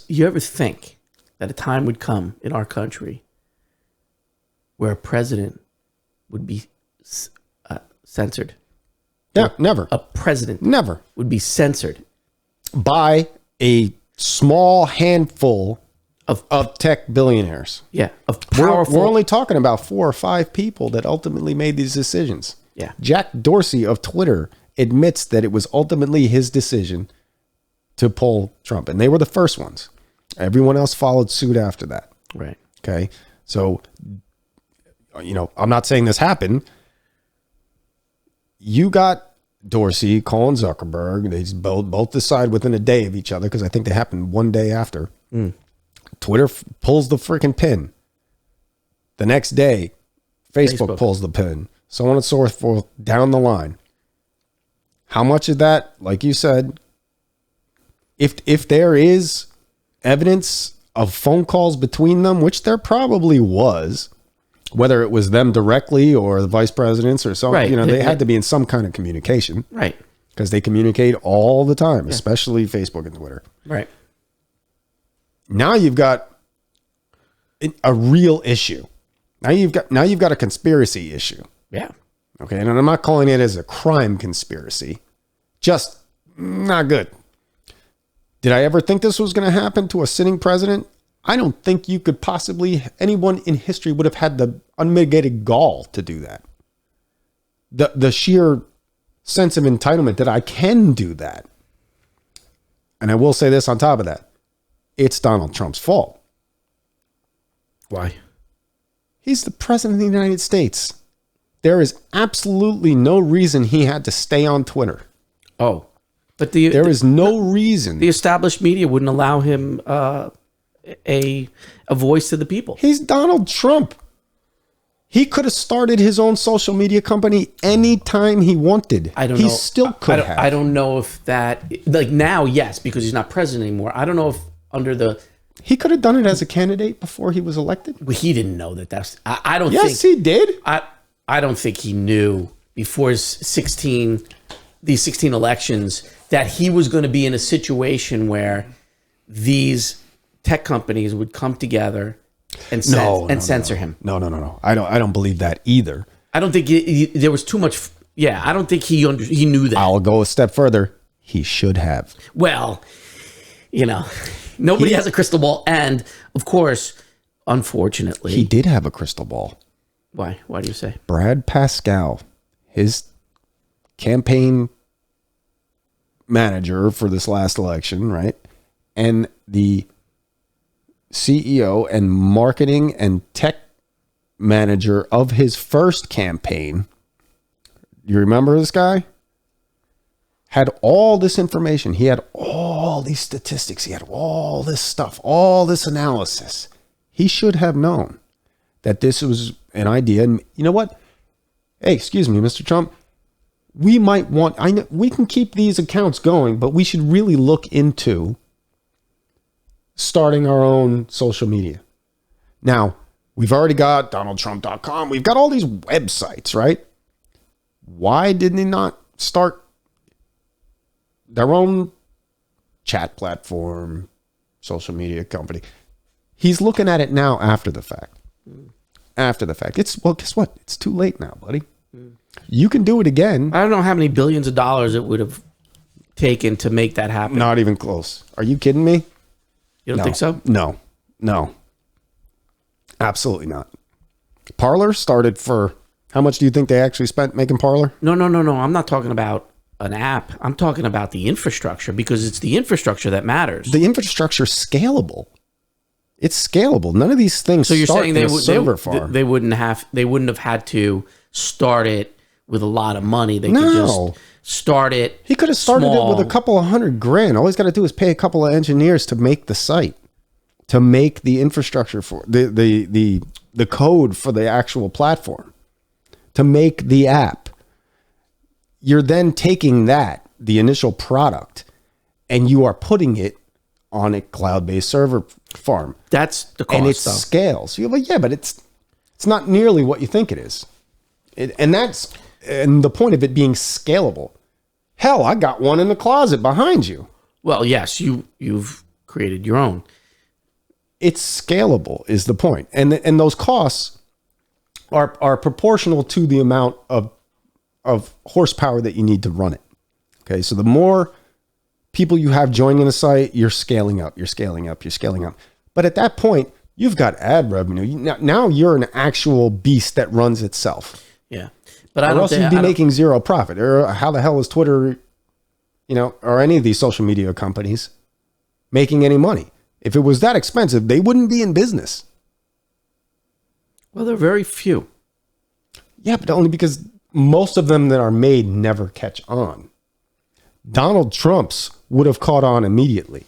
you ever think that a time would come in our country where a president would be censored? Yeah, never. A president Never. would be censored By a small handful of tech billionaires. of powerful. We're only talking about 4 or 5 people that ultimately made these decisions. Yeah. Jack Dorsey of Twitter admits that it was ultimately his decision to pull Trump, and they were the first ones. Everyone else followed suit after that. Right. Okay. So, I'm not saying this happened. You got Dorsey, Colin Zuckerberg. They both decide within a day of each other, because I think they happened one day after. Twitter pulls the freaking pin. The next day, Facebook pulls the pin. So on and so forth down the line. How much of that, like you said, if there is evidence of phone calls between them, which there probably was, whether it was them directly or the vice presidents or something, Right. they had to be in some kind of communication, Right. because they communicate all the time, especially Facebook and Twitter. Right. Now you've got a real issue. Now you've got a conspiracy issue. Yeah. Okay, and I'm not calling it as a crime conspiracy. Just not good. Did I ever think this was going to happen to a sitting president? I don't think anyone in history would have had the unmitigated gall to do that. The sheer sense of entitlement that I can do that. And I will say this on top of that. It's Donald Trump's fault. Why? He's the president of the United States. There is absolutely no reason he had to stay on Twitter. Oh, but There is no reason. the established media wouldn't allow him a voice to the people. He's Donald Trump. He could have started his own social media company anytime he wanted. I don't he know. still could have. I don't know if that, like now, yes, because he's not president anymore. I don't know if under the, He could have done it as a candidate before he was elected. well, he didn't know that's, I don't Yes, think, he did. I don't think he knew before these 16 elections that he was going to be in a situation where these tech companies would come together and censor him. No. I don't believe that either. I don't think there was too much. Yeah, I don't think he knew that. I'll go a step further. He should have. Well, nobody has a crystal ball, and of course, unfortunately, He did have a crystal ball. Why? Why do you say? Brad Pascal, his campaign manager for this last election, right? And the CEO and marketing and tech manager of his first campaign, you remember this guy? Had all this information. He had all these statistics. He had all this stuff, all this analysis. He should have known that this was an idea. And you know what? Hey, excuse me, Mr. Trump. We might want, I know we can keep these accounts going, but we should really look into starting our own social media. Now, we've already got DonaldTrump.com. We've got all these websites, right? Why didn't they not start their own chat platform, social media company? He's looking at it now after the fact. After the fact. Guess what? It's too late now, buddy. You can do it again. I don't know how many billions of dollars it would have taken to make that happen. Not even close. Are you kidding me? You don't think so? No. Absolutely not. Parler started for, how much do you think they actually spent making Parler? No. I'm not talking about an app. I'm talking about the infrastructure, because it's the infrastructure that matters. The infrastructure's scalable. It's scalable. None of these things So you're start saying in a server farm. they wouldn't have had to start it with a lot of money. They could No. just start it. He could have started small. it with a couple of $100,000. All he's got to do is pay a couple of engineers to make the site, to make the infrastructure for the code for the actual platform, to make the app. You're then taking that, the initial product, and you are putting it on a cloud-based server farm. That's the cost, And it though. scales. You're like, yeah, but it's not nearly what you think it is. And the point of it being scalable. Hell, I got one in the closet behind you. Well, yes, you've created your own. It's scalable is the point. And those costs are proportional to the amount of horsepower that you need to run it. Okay. So the more people you have joining the site, you're scaling up, you're scaling up, you're scaling up. But at that point, you've got ad revenue. Now you're an actual beast that runs itself. Yeah. But I Or don't else think, you'd be making zero profit. Or how the hell is Twitter, or any of these social media companies making any money? If it was that expensive, they wouldn't be in business. well, they're very few. Yeah, but only because most of them that are made never catch on. Donald Trump's would have caught on immediately.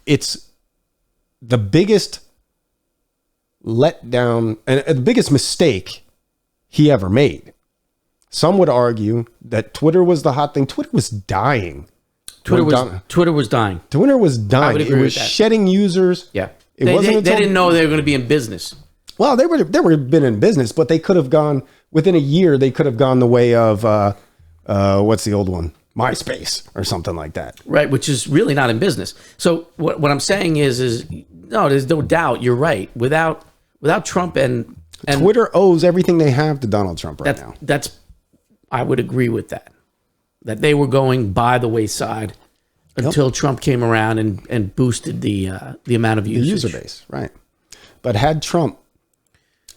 It's the biggest letdown and the biggest mistake he ever made. Some would argue that Twitter was the hot thing. Twitter was dying. Twitter was dying. Twitter was dying. It agree was with that. shedding users. Yeah. It They wasn't until, didn't know they were going to be in business. Well, they would have been in business, but they could have gone within a year. They could have gone the way of what's the old one, MySpace or something like that. Right, which is really not in business. So what I'm saying is no, there's no doubt. You're right. Without Trump and Twitter owes everything they have to Donald Trump right now. that's I would agree with that. That they were going by the wayside until Trump came around and boosted the amount of The usage. user base, right? But had Trump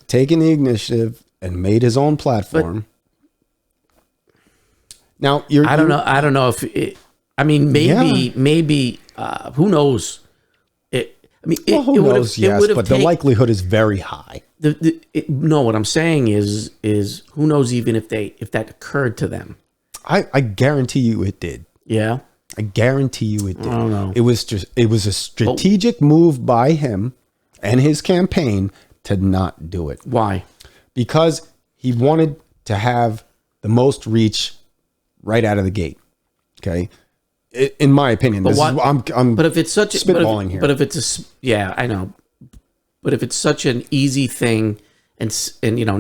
taken the initiative and made his own platform, now I don't know. I don't know if it, I mean maybe who knows? Well, who knows? Yes, but the likelihood is very high. No, what I'm saying is who knows even if that occurred to them. I guarantee you it did. Yeah. I guarantee you it did. I don't know. It was a strategic move by him and his campaign to not do it. Why? Because he wanted to have the most reach right out of the gate. Okay. In my opinion, But if it's such spitballing here. But if it's yeah, I know. But if it's such an easy thing and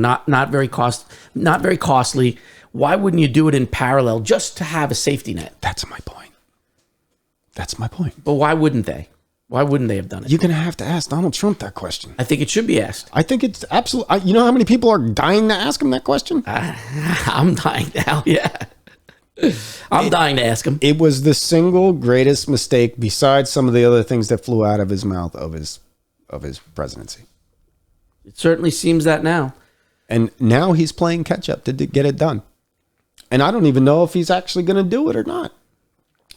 not very costly, why wouldn't you do it in parallel just to have a safety net? That's my point. That's my point. But why wouldn't they? Why wouldn't they have done it? You're going to have to ask Donald Trump that question. I think it should be asked. I think it's absolutely. You know how many people are dying to ask him that question? I'm dying now. Yeah. I'm dying to ask him. It was the single greatest mistake besides some of the other things that flew out of his mouth of his presidency. It certainly seems that now. And now he's playing catch up to get it done. And I don't even know if he's actually going to do it or not.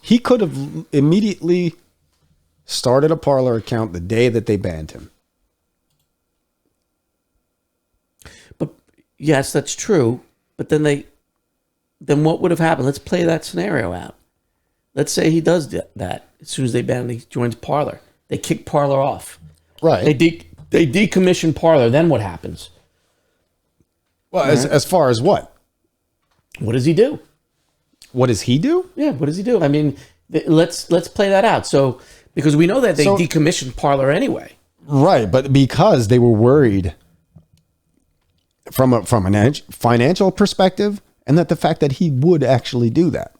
He could have immediately started a Parler account the day that they banned him. But yes, that's true. But then what would have happened? Let's play that scenario out. Let's say he does that. As soon as they ban him, he joins Parler. They kick Parler off. Right. They decommission Parler. Then what happens? Well, as far as what? What does he do? What does he do? Yeah, what does he do? I mean, let's play that out. So because we know that they decommissioned Parler anyway. Right, but because they were worried from a financial perspective, and that the fact that he would actually do that.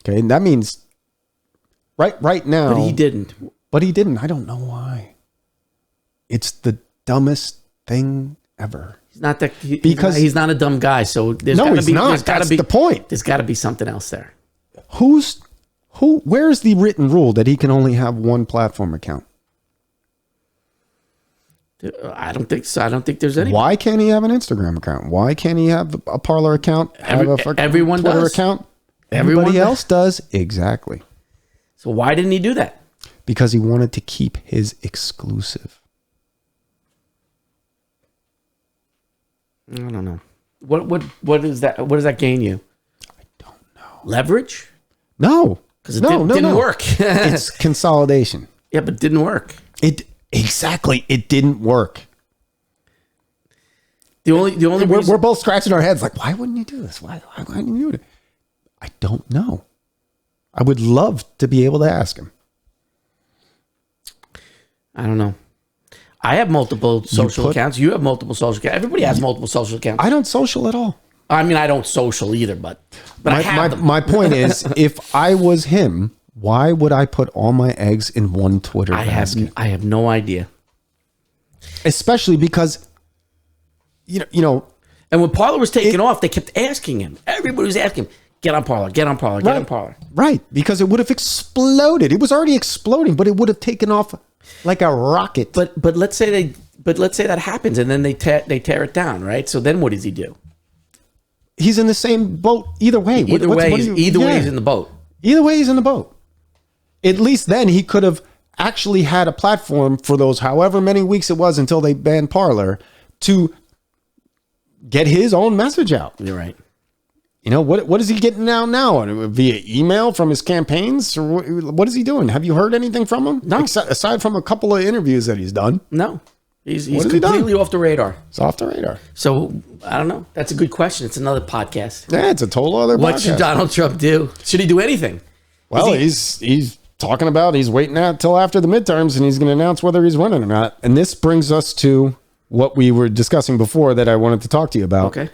Okay, and that means right now. But he didn't. I don't know why. It's the dumbest thing ever. He's not that because he's not a dumb guy. So there's no, he's not. That's the point. There's got to be something else there. Where's the written rule that he can only have one platform account? I don't think so. I don't think there's any. Why can't he have an Instagram account? Why can't he have a Parler account? Everyone Twitter does. account? Everybody Everybody else does. Exactly. So why didn't he do that? Because he wanted to keep his exclusive. I don't know. What is that? What does that gain you? I don't know. Leverage? No. Because it didn't work. It's consolidation. Yeah, but it didn't work. Exactly. It didn't work. The only reason, We're both scratching our heads like, why wouldn't you do this? Why wouldn't you do it? I don't know. I would love to be able to ask him. I don't know. I have multiple social accounts. You have multiple social accounts. Everybody has multiple social accounts. I don't social at all. I mean, I don't social either, but I have them. My point is, if I was him, Why would I put all my eggs in one Twitter basket? I have no idea. Especially because, you know, And when Parler was taking off, they kept asking him. Everybody was asking him, get on Parler, get on Parler, get on Parler. Right, because it would have exploded. It was already exploding, but it would have taken off like a rocket. But let's say that happens, and then they tear it down, right? So then what does he do? He's in the same boat either way. Either way, he's in the boat. Either way, he's in the boat. At least then he could have actually had a platform for those however many weeks it was until they banned Parler to get his own message out. You're right. You know, what is he getting out now? Via email from his campaigns? Or what is he doing? Have you heard anything from him? No. Aside from a couple of interviews that he's done. No. He's What has he done? completely off the radar. It's off the radar. So, I don't know. That's a good question. It's another podcast. Yeah, it's a total other What podcast. should Donald Trump do? Should he do anything? Well, he's talking about he's waiting out till after the midterms and he's going to announce whether he's running or not. And this brings us to what we were discussing before that I wanted to talk to you about. Okay.